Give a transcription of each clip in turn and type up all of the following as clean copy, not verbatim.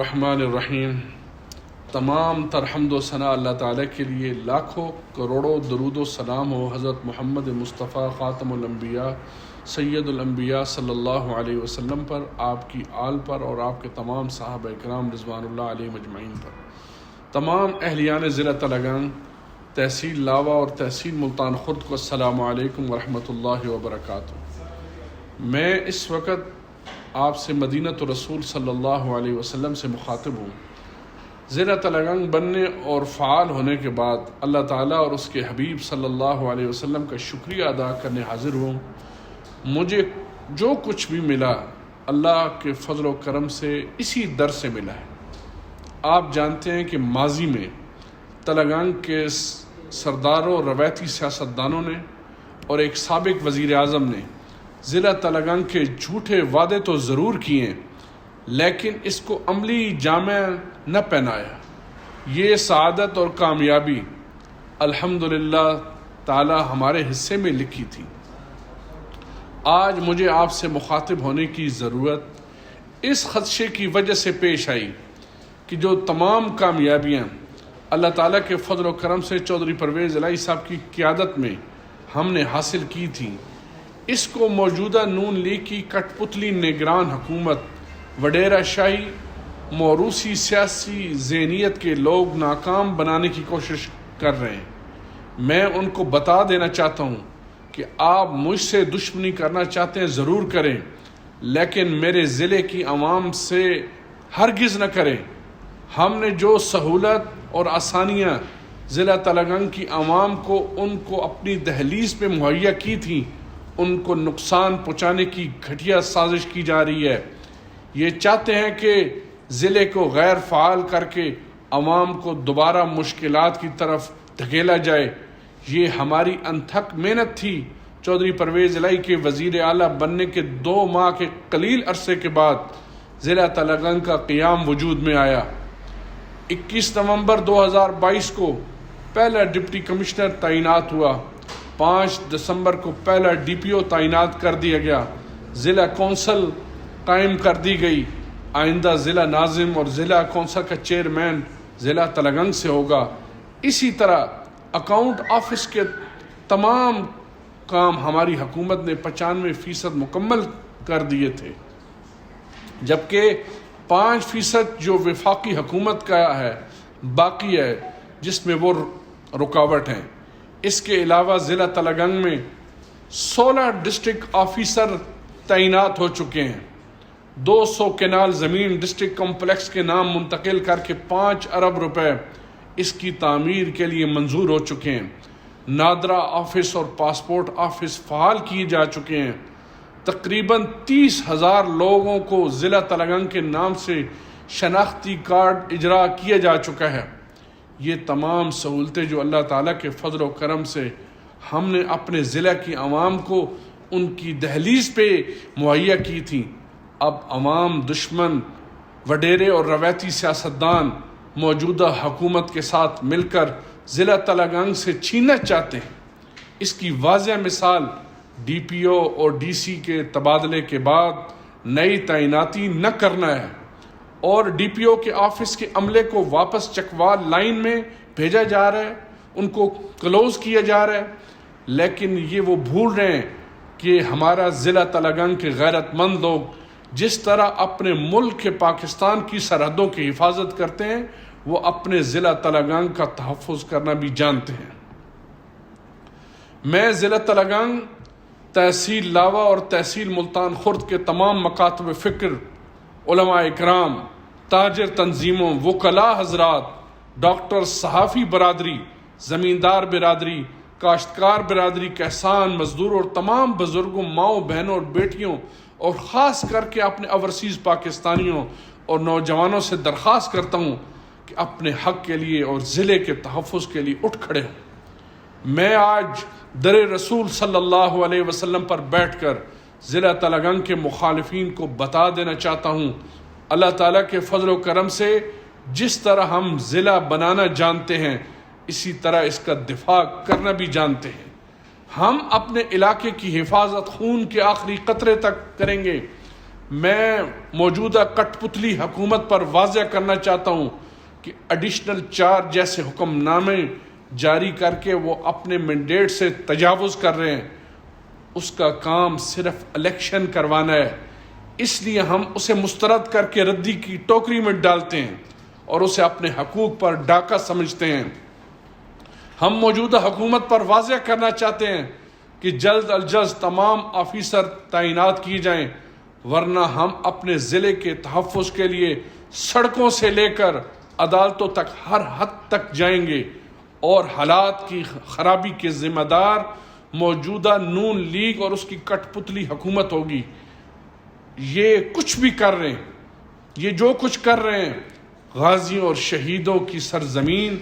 الرحمن الرحیم۔ تمام تر حمد و ثنا اللہ تعالیٰ کے لیے، لاکھوں کروڑوں درود و سلام ہو حضرت محمد مصطفیٰ خاتم الانبیاء سید الانبیاء صلی اللہ علیہ وسلم پر، آپ کی آل پر اور آپ کے تمام صحابہ کرام رضوان اللہ علیہم اجمعین پر۔ تمام اہلیان ضلع تلنگانہ، تحصیل لاوا اور تحصیل ملتان خرد کو السلام علیکم ورحمۃ اللہ وبرکاتہ۔ میں اس وقت آپ سے مدینۃ الرسول صلی اللہ علیہ وسلم سے مخاطب ہوں۔ ضلع تلنگانہ بننے اور فعال ہونے کے بعد اللہ تعالیٰ اور اس کے حبیب صلی اللہ علیہ وسلم کا شکریہ ادا کرنے حاضر ہوں۔ مجھے جو کچھ بھی ملا اللہ کے فضل و کرم سے اسی در سے ملا ہے۔ آپ جانتے ہیں کہ ماضی میں تلنگانہ کے سرداروں، روایتی سیاستدانوں نے اور ایک سابق وزیر اعظم نے ضلع تلنگانہ کے جھوٹے وعدے تو ضرور کیے، لیکن اس کو عملی جامہ نہ پہنایا۔ یہ سعادت اور کامیابی الحمدللہ تعالی ہمارے حصے میں لکھی تھی۔ آج مجھے آپ سے مخاطب ہونے کی ضرورت اس خدشے کی وجہ سے پیش آئی کہ جو تمام کامیابیاں اللہ تعالیٰ کے فضل و کرم سے چودھری پرویز الہی صاحب کی قیادت میں ہم نے حاصل کی تھیں، اس کو موجودہ نون لیگ کی کٹ پتلی نگران حکومت، وڈیرا شاہی، موروثی سیاسی ذہنیت کے لوگ ناکام بنانے کی کوشش کر رہے ہیں۔ میں ان کو بتا دینا چاہتا ہوں کہ آپ مجھ سے دشمنی کرنا چاہتے ہیں ضرور کریں، لیکن میرے ضلع کی عوام سے ہرگز نہ کریں۔ ہم نے جو سہولت اور آسانیاں ضلع تلنگانہ کی عوام کو ان کو اپنی دہلیز پہ مہیا کی تھیں، ان کو نقصان پہنچانے کی گھٹیا سازش کی جا رہی ہے۔ یہ چاہتے ہیں کہ ضلع کو غیر فعال کر کے عوام کو دوبارہ مشکلات کی طرف دھکیلا جائے۔ یہ ہماری انتھک محنت تھی۔ چودھری پرویز الہی کے وزیر اعلیٰ بننے کے 2 ماہ کے قلیل عرصے کے بعد ضلع تلنگانہ کا قیام وجود میں آیا۔ 21 نومبر 2022 کو پہلا ڈپٹی کمشنر تعینات ہوا۔ 5 دسمبر کو پہلا ڈی پی او تعینات کر دیا گیا۔ ضلع کونسل قائم کر دی گئی۔ آئندہ ضلع ناظم اور ضلع کونسل کا چیئرمین ضلع تلنگانہ سے ہوگا۔ اسی طرح اکاؤنٹ آفس کے تمام کام ہماری حکومت نے 95% مکمل کر دیے تھے، جبکہ 5% جو وفاقی حکومت کا ہے باقی ہے، جس میں وہ رکاوٹ ہیں۔ اس کے علاوہ ضلع تلنگانہ میں 16 ڈسٹرکٹ آفیسر تعینات ہو چکے ہیں۔ 200 کنال زمین ڈسٹرکٹ کمپلیکس کے نام منتقل کر کے 5 ارب روپے اس کی تعمیر کے لیے منظور ہو چکے ہیں۔ نادرا آفس اور پاسپورٹ آفس فعال کیے جا چکے ہیں۔ تقریباً 30,000 لوگوں کو ضلع تلنگانہ کے نام سے شناختی کارڈ اجرا کیا جا چکا ہے۔ یہ تمام سہولتیں جو اللہ تعالیٰ کے فضل و کرم سے ہم نے اپنے ضلع کی عوام کو ان کی دہلیز پہ مہیا کی تھیں، اب عوام دشمن، وڈیرے اور روایتی سیاستدان موجودہ حکومت کے ساتھ مل کر ضلع تلنگانہ سے چھیننا چاہتے ہیں۔ اس کی واضح مثال ڈی پی او اور ڈی سی کے تبادلے کے بعد نئی تعیناتی نہ کرنا ہے، اور ڈی پی او کے آفس کے عملے کو واپس چکوال لائن میں بھیجا جا رہا ہے، ان کو کلوز کیا جا رہا ہے۔ لیکن یہ وہ بھول رہے ہیں کہ ہمارا ضلع تلنگانہ کے غیرت مند لوگ جس طرح اپنے ملک کے پاکستان کی سرحدوں کی حفاظت کرتے ہیں، وہ اپنے ضلع تلنگانہ کا تحفظ کرنا بھی جانتے ہیں۔ میں ضلع تلنگانہ، تحصیل لاوا اور تحصیل ملتان خرد کے تمام مکاتب فکر، علماء اکرام، تاجر تنظیموں، وکلاء حضرات، ڈاکٹر، صحافی برادری، زمیندار برادری، کاشتکار برادری، کسان، مزدور اور تمام بزرگوں، ماؤں، بہنوں اور بیٹیوں، اور خاص کر کے اپنے اوورسیز پاکستانیوں اور نوجوانوں سے درخواست کرتا ہوں کہ اپنے حق کے لیے اور ضلع کے تحفظ کے لیے اٹھ کھڑے ہوں۔ میں آج در رسول صلی اللہ علیہ وسلم پر بیٹھ کر ضلع تلنگانہ کے مخالفین کو بتا دینا چاہتا ہوں، اللہ تعالیٰ کے فضل و کرم سے جس طرح ہم ضلع بنانا جانتے ہیں، اسی طرح اس کا دفاع کرنا بھی جانتے ہیں۔ ہم اپنے علاقے کی حفاظت خون کے آخری قطرے تک کریں گے۔ میں موجودہ کٹ پتلی حکومت پر واضح کرنا چاہتا ہوں کہ ایڈیشنل چارج جیسے حکم نامے جاری کر کے وہ اپنے مینڈیٹ سے تجاوز کر رہے ہیں. اس کا کام صرف الیکشن کروانا ہے، اس لیے ہم اسے مسترد کر کے ردی کی ٹوکری میں ڈالتے ہیں اور اسے اپنے حقوق پر ڈاکہ سمجھتے ہیں. ہم موجودہ حکومت پر واضح کرنا چاہتے ہیں کہ جلد از جلد تمام آفیسر تعینات کیے جائیں، ورنہ ہم اپنے ضلع کے تحفظ کے لیے سڑکوں سے لے کر عدالتوں تک ہر حد تک جائیں گے، اور حالات کی خرابی کے ذمہ دار موجودہ نون لیگ اور اس کی کٹ پتلی حکومت ہوگی. یہ کچھ بھی کر رہے ہیں، یہ جو کچھ کر رہے ہیں، غازیوں اور شہیدوں کی سرزمین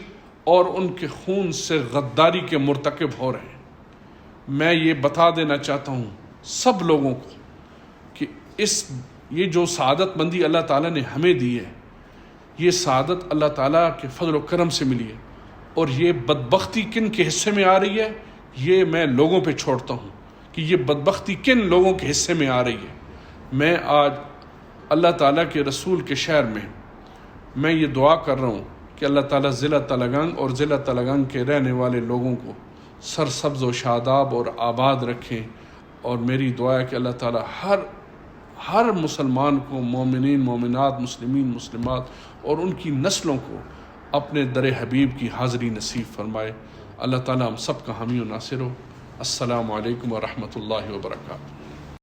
اور ان کے خون سے غداری کے مرتکب ہو رہے ہیں. میں یہ بتا دینا چاہتا ہوں سب لوگوں کو کہ یہ جو سعادت مندی اللہ تعالیٰ نے ہمیں دی ہے، یہ سعادت اللہ تعالیٰ کے فضل و کرم سے ملی ہے، اور یہ بدبختی کن کے حصے میں آ رہی ہے یہ میں لوگوں پہ چھوڑتا ہوں کہ یہ بدبختی کن لوگوں کے حصے میں آ رہی ہے. میں آج اللہ تعالیٰ کے رسول کے شہر میں یہ دعا کر رہا ہوں کہ اللہ تعالیٰ ضلع تلنگانگ اور ضلع تلنگانگ کے رہنے والے لوگوں کو سرسبز و شاداب اور آباد رکھیں. اور میری دعا ہے کہ اللہ تعالیٰ ہر مسلمان کو، مومنین مومنات، مسلمین مسلمات اور ان کی نسلوں کو اپنے در حبیب کی حاضری نصیب فرمائے. اللہ تعالیٰ ہم سب کا حامی و ناصر ہو. السلام علیکم ورحمۃ اللہ وبرکاتہ.